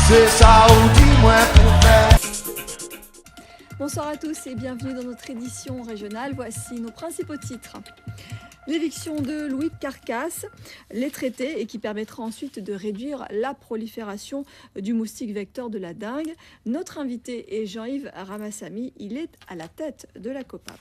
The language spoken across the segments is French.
C'est ça ou dis-moi pour faire. Bonsoir à tous et bienvenue dans notre édition régionale. Voici nos principaux titres. L'éviction de Louis de Carcasse, les traités et qui permettra ensuite de réduire la prolifération du moustique vecteur de la dengue. Notre invité est Jean-Yves Ramassamy, il est à la tête de la COPAM.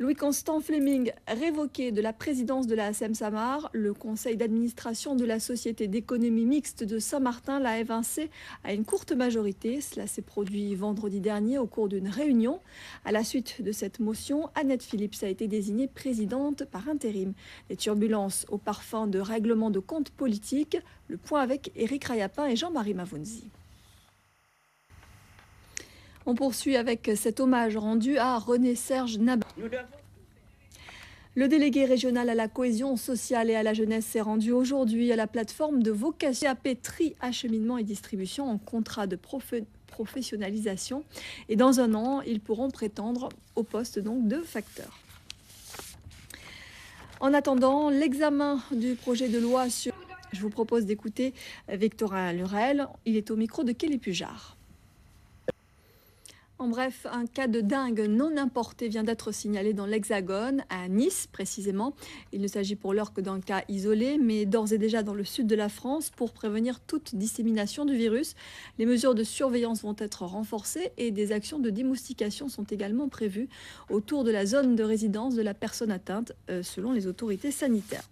Louis-Constant Fleming, révoqué de la présidence de la ASEM-Samar, le conseil d'administration de la Société d'économie mixte de Saint-Martin l'a évincé à une courte majorité. Cela s'est produit vendredi dernier au cours d'une réunion. À la suite de cette motion, Annette Phillips a été désignée présidente par intérim. Les turbulences au parfum de règlement de comptes politiques. Le point avec Éric Rayapin et Jean-Marie Mavounzi. On poursuit avec cet hommage rendu à René-Serge Naba. Le délégué régional à la cohésion sociale et à la jeunesse s'est rendu aujourd'hui à la plateforme de vocation AP Tri, acheminement et distribution en contrat de professionnalisation. Et dans un an, ils pourront prétendre au poste donc de facteur. En attendant l'examen du projet de loi sur... Je vous propose d'écouter Victorin Lurel. Il est au micro de Kelly Pujard. En bref, un cas de dengue non importé vient d'être signalé dans l'Hexagone, à Nice précisément. Il ne s'agit pour l'heure que d'un cas isolé, mais d'ores et déjà dans le sud de la France pour prévenir toute dissémination du virus. Les mesures de surveillance vont être renforcées et des actions de démoustication sont également prévues autour de la zone de résidence de la personne atteinte, selon les autorités sanitaires.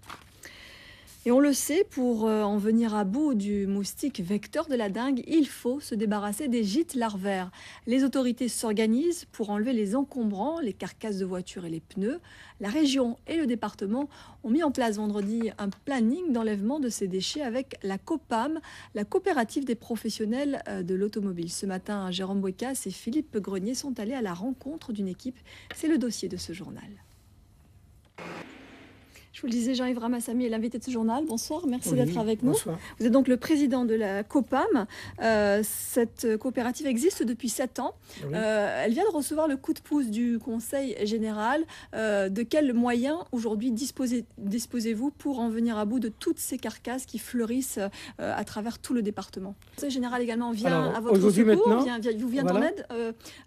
Et on le sait, pour en venir à bout du moustique vecteur de la dengue, il faut se débarrasser des gîtes larvaires. Les autorités s'organisent pour enlever les encombrants, les carcasses de voitures et les pneus. La région et le département ont mis en place vendredi un planning d'enlèvement de ces déchets avec la COPAM, la coopérative des professionnels de l'automobile. Ce matin, Jérôme Bouécas et Philippe Grenier sont allés à la rencontre d'une équipe. C'est le dossier de ce journal. Je vous le disais, Jean-Yves Ramassamy est l'invité de ce journal. Bonsoir, merci d'être avec nous. Bonsoir. Vous êtes donc le président de la COPAM. Cette coopérative existe depuis 7 ans. Oui. Elle vient de recevoir le coup de pouce du Conseil général. De quels moyens aujourd'hui disposez-vous pour en venir à bout de toutes ces carcasses qui fleurissent à travers tout le département? Le Conseil général également vient à votre secours, vous vient en aide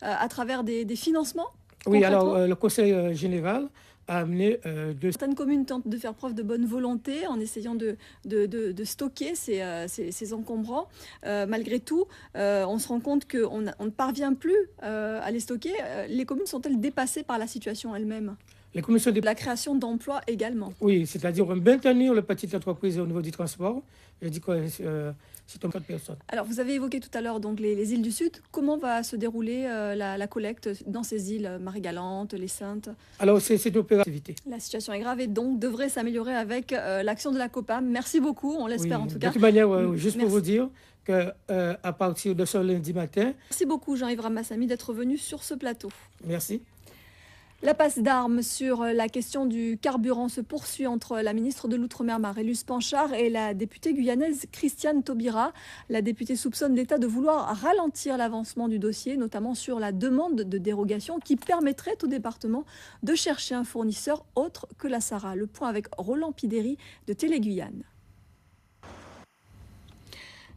à travers des financements? Oui, alors le Conseil général a amené Certaines communes tentent de faire preuve de bonne volonté en essayant de stocker ces encombrants. Malgré tout, on se rend compte qu'on ne parvient plus à les stocker. Les communes sont-elles dépassées par la situation elle-même? Les commissions La création d'emplois également. Oui, c'est-à-dire maintenir les petites entreprises au niveau du transport. Je dis que c'est un cas de personne. Alors, vous avez évoqué tout à l'heure donc les îles du Sud. Comment va se dérouler la collecte dans ces îles, Marie-Galante, les Saintes? Alors, c'est une opérativité. La situation est grave et donc devrait s'améliorer avec l'action de la COPAM. Merci beaucoup, on l'espère en tout cas. De toute manière, juste pour vous dire qu'à partir de ce lundi matin... Merci beaucoup Jean-Yves Ramassamy d'être venu sur ce plateau. Merci. La passe d'armes sur la question du carburant se poursuit entre la ministre de l'Outre-mer Marie-Luce Panchard et la députée guyanaise Christiane Taubira. La députée soupçonne l'État de vouloir ralentir l'avancement du dossier, notamment sur la demande de dérogation qui permettrait au département de chercher un fournisseur autre que la SARA. Le point avec Roland Pidéry de Télé-Guyane.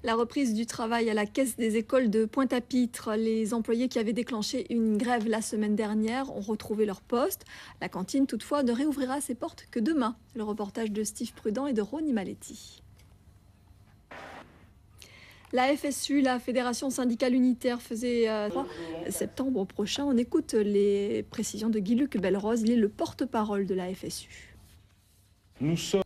La reprise du travail à la caisse des écoles de Pointe-à-Pitre. Les employés qui avaient déclenché une grève la semaine dernière ont retrouvé leur poste. La cantine, toutefois, ne réouvrira ses portes que demain. Le reportage de Steve Prudent et de Rony Maletti. La FSU, la Fédération syndicale unitaire, faisait 3 septembre prochain. On écoute les précisions de Guy-Luc Belrose. Il est le porte-parole de la FSU. Nous sommes...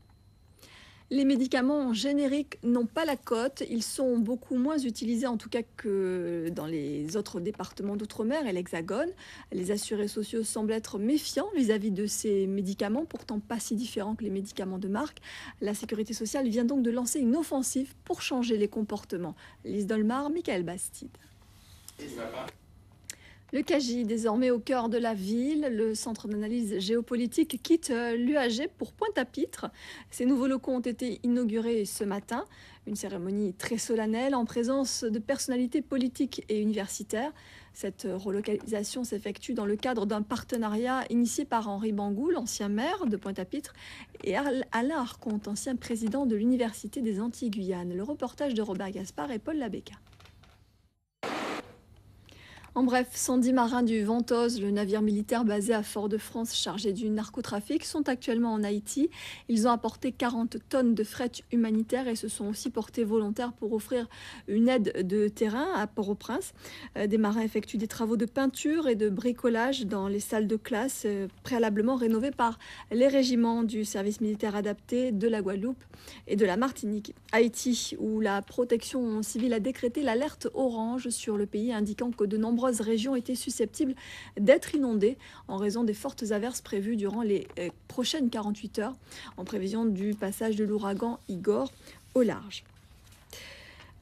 Les médicaments génériques n'ont pas la cote. Ils sont beaucoup moins utilisés, en tout cas que dans les autres départements d'outre-mer et l'Hexagone. Les assurés sociaux semblent être méfiants vis-à-vis de ces médicaments, pourtant pas si différents que les médicaments de marque. La Sécurité sociale vient donc de lancer une offensive pour changer les comportements. Lise Dolmar, Michael Bastide. Le CAGI, désormais au cœur de la ville, le centre d'analyse géopolitique quitte l'UAG pour Pointe-à-Pitre. Ces nouveaux locaux ont été inaugurés ce matin. Une cérémonie très solennelle en présence de personnalités politiques et universitaires. Cette relocalisation s'effectue dans le cadre d'un partenariat initié par Henri Bangou, l'ancien maire de Pointe-à-Pitre, et Alain Arconte, ancien président de l'Université des Antilles-Guyane. Le reportage de Robert Gaspard et Paul Labéca. En bref, 110 marins du Ventose, le navire militaire basé à Fort-de-France chargé du narcotrafic, sont actuellement en Haïti. Ils ont apporté 40 tonnes de fret humanitaire et se sont aussi portés volontaires pour offrir une aide de terrain à Port-au-Prince. Des marins effectuent des travaux de peinture et de bricolage dans les salles de classe préalablement rénovées par les régiments du service militaire adapté de la Guadeloupe et de la Martinique. Haïti, où la protection civile a décrété l'alerte orange sur le pays, indiquant que de nombreuses régions étaient susceptibles d'être inondées en raison des fortes averses prévues durant les prochaines 48 heures, en prévision du passage de l'ouragan Igor au large.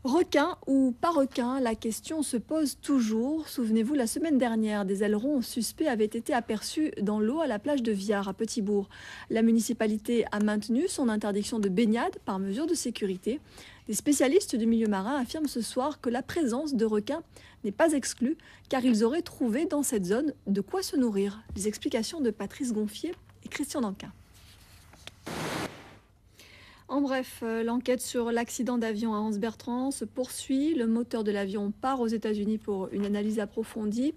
Requin ou pas requin, la question se pose toujours. Souvenez-vous, la semaine dernière, des ailerons suspects avaient été aperçus dans l'eau à la plage de Viard, à Petit-Bourg. La municipalité a maintenu son interdiction de baignade par mesure de sécurité. Des spécialistes du milieu marin affirment ce soir que la présence de requins n'est pas exclue, car ils auraient trouvé dans cette zone de quoi se nourrir. Les explications de Patrice Gonfier et Christian Danquin. En bref, l'enquête sur l'accident d'avion à Anse-Bertrand se poursuit. Le moteur de l'avion part aux États-Unis pour une analyse approfondie.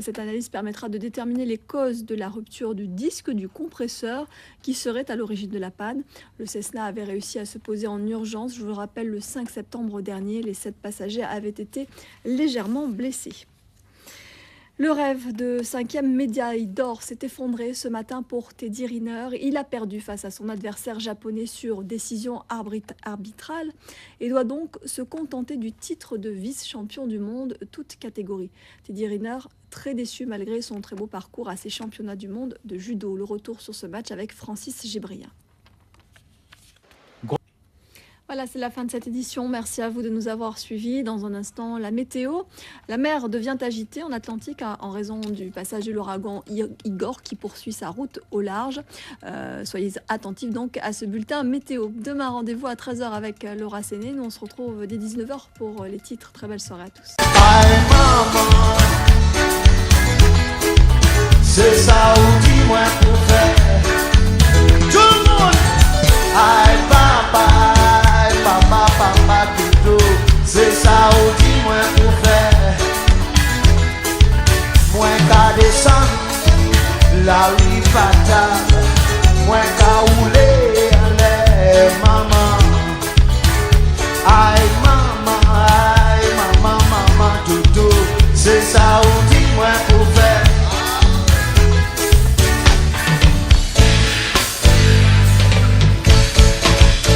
Cette analyse permettra de déterminer les causes de la rupture du disque du compresseur qui serait à l'origine de la panne. Le Cessna avait réussi à se poser en urgence. Je vous le rappelle, le 5 septembre dernier, les 7 passagers avaient été légèrement blessés. Le rêve de 5e médaille d'or s'est effondré ce matin pour Teddy Riner. Il a perdu face à son adversaire japonais sur décision arbitrale et doit donc se contenter du titre de vice-champion du monde, toute catégorie. Teddy Riner, très déçu malgré son très beau parcours à ces championnats du monde de judo. Le retour sur ce match avec Francis Gébria. Voilà, c'est la fin de cette édition. Merci à vous de nous avoir suivis. Dans un instant, la météo. La mer devient agitée en Atlantique en raison du passage de l'ouragan Igor qui poursuit sa route au large. Soyez attentifs donc à ce bulletin météo. Demain, rendez-vous à 13h avec Laura Séné. Nous, on se retrouve dès 19h pour les titres. Très belle soirée à tous. C'est ça ou dis-moi pour faire.